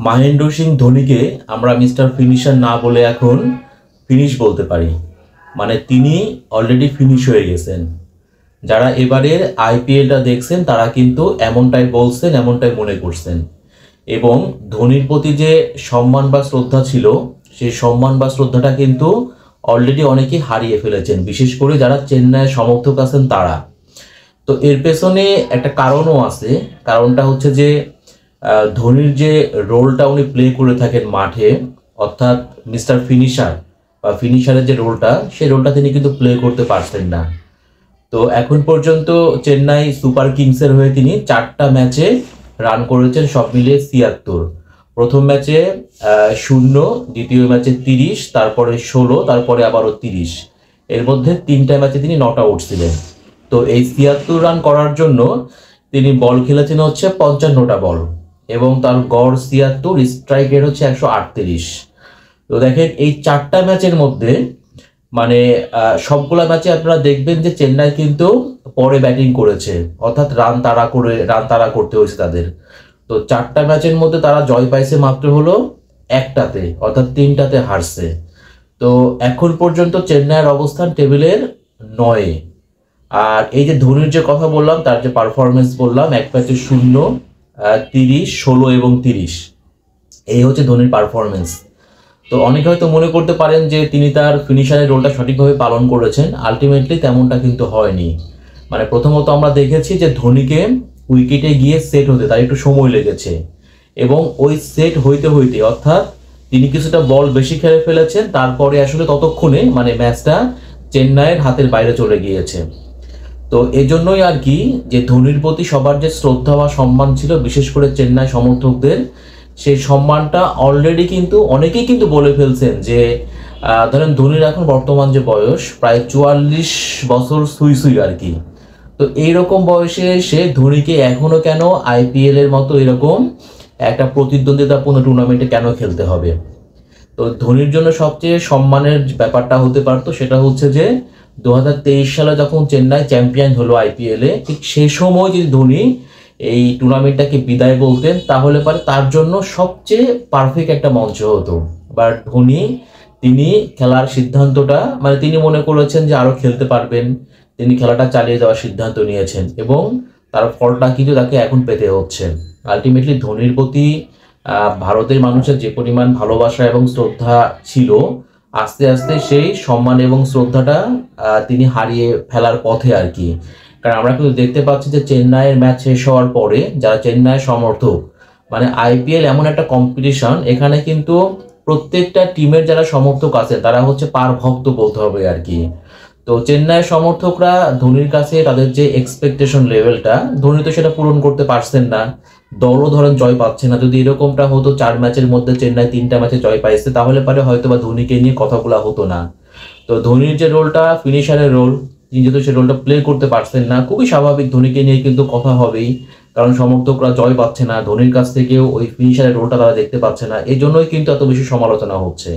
মহেন্দ্র সিং ধোনিকে আমরা mister finisher না বলে এখন ফিনিশ বলতে পারি। মানে তিনি অলরেডি ফিনিশ হয়ে গেছেন। যারা এবারের আইপিএলটা দেখছেন তারা কিন্তু এমনটাই বলছেন, এমনটাই মনে করছেন। এবং ধোনির প্রতি যে সম্মান বা শ্রদ্ধা ছিল, সেই সম্মান বা শ্রদ্ধাটা কিন্তু অলরেডি অনেকেই হারিয়ে ফেলেছেন, বিশেষ করে যারা চেন্নাইয়ের সমর্থক আছেন তারা। তো এর পেছনে একটা কারণও আছে। কারণটা হচ্ছে যে ধোনির যে রোলটা উনি প্লে করে থাকেন মাঠে, অর্থাৎ মিস্টার ফিনিশার বা ফিনিশারের যে রোলটা, সেই রোলটা তিনি কিন্তু প্লে করতে পারছেন না। তো এখন পর্যন্ত চেন্নাই সুপার কিংসের হয়ে তিনি 4টা ম্যাচে রান করেছেন, সব মিলিয়ে 76। প্রথম ম্যাচে 0, দ্বিতীয় ম্যাচে 30, তারপরে 16, তারপরে আবারও 30। এর মধ্যে 3টা ম্যাচে তিনি নট আউট ছিলেন। তো এই 76 রান করার জন্য তিনি বল খেলেছেন হচ্ছে 55টা বল, এবং তার গড় 76, স্ট্রাইক রেট হচ্ছে 138। তো দেখেন এই 4টা ম্যাচের মধ্যে মানে সবগুলা ম্যাচে আপনারা দেখবেন যে চেন্নাই কিন্তু পরে ব্যাটিং করেছে, অর্থাৎ রান তাড়া করতে হয়েছে তাদের। তো 4টা ম্যাচের মধ্যে তারা জয় পাইছে মাত্র হলো 1টাতে, অর্থাৎ 3টাতে হারছে। তো এখন পর্যন্ত চেন্নাইয়ের অবস্থান টেবিলের 9-এ। আর এই যে ধোনির যে কথা বললাম, তার যে পারফরমেন্স বললাম, এক ম্যাচে 0, 30, 16 এবং 30, এই হচ্ছে ধোনির পারফরমেন্স। তো অনেকে হয়তো মনে করতে পারেন যে তিনি তার ফিনিশারের রোলটা সঠিকভাবে পালন করেছেন। আলটিমেটলি তেমনটা কিন্তু হয়নি। মানে প্রথমত আমরা দেখেছি যে ধোনিকে উইকেটে গিয়ে সেট হতে তার একটু সময় লেগেছে, এবং ওই সেট হইতে হইতে অর্থাৎ তিনি কিছুটা বল বেশি খেলে ফেলেছেন, তারপরে আসলে ততক্ষণে মানে ম্যাচটা চেন্নাইয়ের হাতের বাইরে চলে গিয়েছে। তো এজন্যই আর কি যে ধোনির প্রতি সবার যে শ্রদ্ধা বা সম্মান ছিল, বিশেষ করে চেন্নাই সমর্থকদের, সেই সম্মানটা অলরেডি কিন্তু অনেকেই কিন্তু বলে ফেলছেন যে ধরেন ধোনির এখন বর্তমান যে বয়স প্রায় 44 বছর সুই সুই আর কি। তো এইরকম বয়সে সে ধোনিকে এখনো কেন আইপিএল এর মতো এরকম একটা প্রতিদ্বন্দ্বিতাপূর্ণ টুর্নামেন্টে কেন খেলতে হবে? তো ধোনির জন্য সবচেয়ে সম্মানের ব্যাপারটা হতে পারতো সেটা হচ্ছে যে 2023 সালে যখন চেন্নাই চ্যাম্পিয়ন হলো আইপিএলে, ঠিক সেই সময় যদি ধোনি এই টুর্নামেন্টটাকে বিদায় বলতেন, তাহলে পারে তার জন্য সবচেয়ে পারফেক্ট একটা মঞ্চ হতো। বাট ধোনি তিনি খেলার সিদ্ধান্তটা মানে তিনি মনে করেছেন যে আরো খেলতে পারবেন, তিনি খেলাটা চালিয়ে যাওয়ার সিদ্ধান্ত নিয়েছেন, এবং তার ফলটা কিন্তু তাকে এখন পেতে হচ্ছে। আলটিমেটলি ধোনির প্রতি ভারতের মানুষের যে পরিমাণ ভালোবাসা এবং শ্রদ্ধা ছিল, আস্তে আস্তে সেই সম্মান এবং শ্রদ্ধাটা তিনি হারিয়ে ফেলার পথে আর কি। কারণ আমরা কিন্তু দেখতে পাচ্ছি যে চেন্নাইয়ের ম্যাচ শেষ হওয়ার পরে যারা চেন্নাইয়ের সমর্থক, মানে আইপিএল এমন একটা কম্পিটিশন, এখানে কিন্তু প্রত্যেকটা টিমের যারা সমর্থক আছে তারা হচ্ছে পার ভক্ত বলতে হবে আর কি। তো চেন্নাইয়ের সমর্থকরা ধোনির কাছে তাদের যে এক্সপেকটেশন লেভেলটা, ধোনি তো সেটা পূরণ করতে পারছেন না, দলও ধরেন জয় পাচ্ছে না। যদি এরকমটা হতো 4 ম্যাচের মধ্যে চেন্নাই 3টা ম্যাচে জয় পাইছে, তাহলে পারে হয়তো বা ধোনিকে নিয়ে কথাগুলো হতো না। তো ধোনির যে রোলটা ফিনিশারের রোল, তিনি যেহেতু সেই রোলটা প্লে করতে পারছেন না, খুবই স্বাভাবিক ধোনিকে নিয়ে কিন্তু কথা হবেই। কারণ সমর্থকরা জয় পাচ্ছে না, ধোনির কাছ থেকেও ওই ফিনিশারের রোলটা তারা দেখতে পাচ্ছে না, এই জন্যই কিন্তু এত বেশি সমালোচনা হচ্ছে।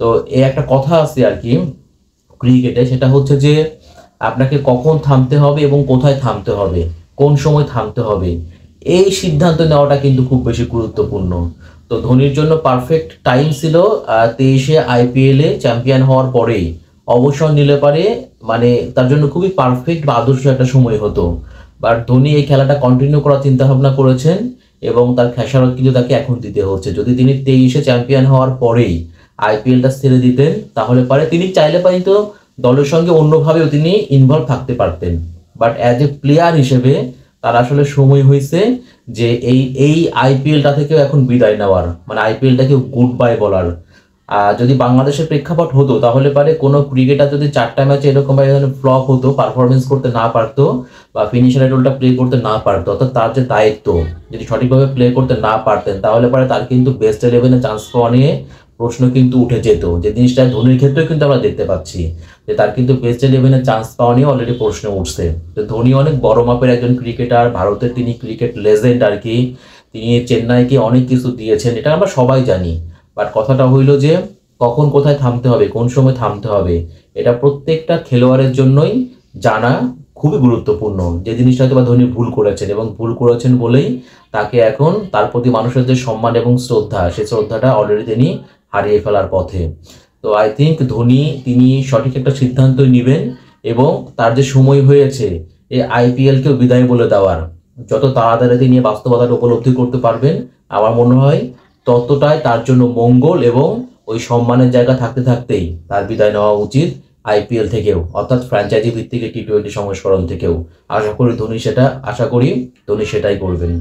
তো এই একটা কথা আছে আর কি ক্রিকেটে, সেটা হচ্ছে যে আপনাকে কখন থামতে হবে এবং কোথায় থামতে হবে, কোন সময় থামতে হবে, এই সিদ্ধান্ত নেওয়াটা কিন্তু খুব বেশি গুরুত্বপূর্ণ। তো ধোনির জন্য পারফেক্ট টাইম ছিল 23-এ আইপিএলে চ্যাম্পিয়ন হওয়ার পরেই অবসর নিলে পারে, মানে তার জন্য খুবই পারফেক্ট বা আদর্শ একটা সময় হতো। বাট ধোনি এই খেলাটা কন্টিনিউ করার চিন্তা ভাবনা করেছেন, এবং তার খেসারত কিন্তু তাকে এখন দিতে হচ্ছে। যদি তিনি 23-এ চ্যাম্পিয়ন হওয়ার পরেই আইপিএলটা ছেড়ে দিতেন, তাহলে পারে তিনি চাইলে পারে তো দলের সঙ্গে অন্যভাবেও তিনি ইনভলভ থাকতে পারতেন। বাট অ্যাজ এ প্লেয়ার হিসেবে তার আসলে সময় হয়েছে যে এই আইপিএলটা থেকেও এখন বিদায় নেওয়ার, মানে আইপিএলটাকে গুড বাই বলার। যদি বাংলাদেশের প্রেক্ষাপট হতো, তাহলে পারে কোনো ক্রিকেটার যদি 4টা ম্যাচে এরকম ফ্লপ হতো, পারফরমেন্স করতে না পারতো বা ফিনিশারের রোলটা প্লে করতে না পারতো, অর্থাৎ তার যে দায়িত্ব যদি সঠিকভাবে প্লে করতে না পারতেন, তাহলে পারে তার কিন্তু বেস্ট 11-এ চান্স পাওয়া নিয়ে প্রশ্ন কিন্তু উঠে যেত। যে জিনিসটা ধোনির ক্ষেত্রেও কিন্তু আমরা দেখতে পাচ্ছি যে তার কিন্তু বেস্ট 11-এ চান্স পাওয়া নিয়ে অলরেডি প্রশ্ন উঠছে। তো ধোনি অনেক বড় মাপের একজন ক্রিকেটার, ভারতের তিনি ক্রিকেট লেজেন্ড আর কি। তিনি চেন্নাইকে অনেক কিছু দিয়েছেন, এটা আমরা সবাই জানি। বাট কথাটা হইল যে কখন কোথায় থামতে হবে, কোন সময় থামতে হবে, এটা প্রত্যেকটা খেলোয়াড়ের জন্যই জানা খুবই গুরুত্বপূর্ণ। যে জিনিসটা হয়তো বা ধোনি ভুল করেছেন এবং ভুল করেছেন বলেই তাকে এখন তার প্রতি মানুষের যে সম্মান এবং শ্রদ্ধা, সেই শ্রদ্ধাটা অলরেডি তিনি হারিয়ে ফেলার পথে। তো আই থিঙ্ক ধোনি তিনি সঠিক একটা সিদ্ধান্তই নেবেন এবং তার যে সময় হয়েছে এই আইপিএলকেও বিদায় বলে দেওয়ার, যত তাড়াতাড়ি তিনি বাস্তবতাটা উপলব্ধি করতে পারবেন আমার মনে হয় ততটাই তার জন্য মঙ্গল এবং ওই সম্মানের জায়গা থাকতে থাকতেই তার বিদায় নেওয়া উচিত আইপিএল থেকেও, অর্থাৎ ফ্র্যাঞ্চাইজি ভিত্তিক টি-20 সংস্করণ থেকেও। আশা করি ধোনি সেটাই করবেন।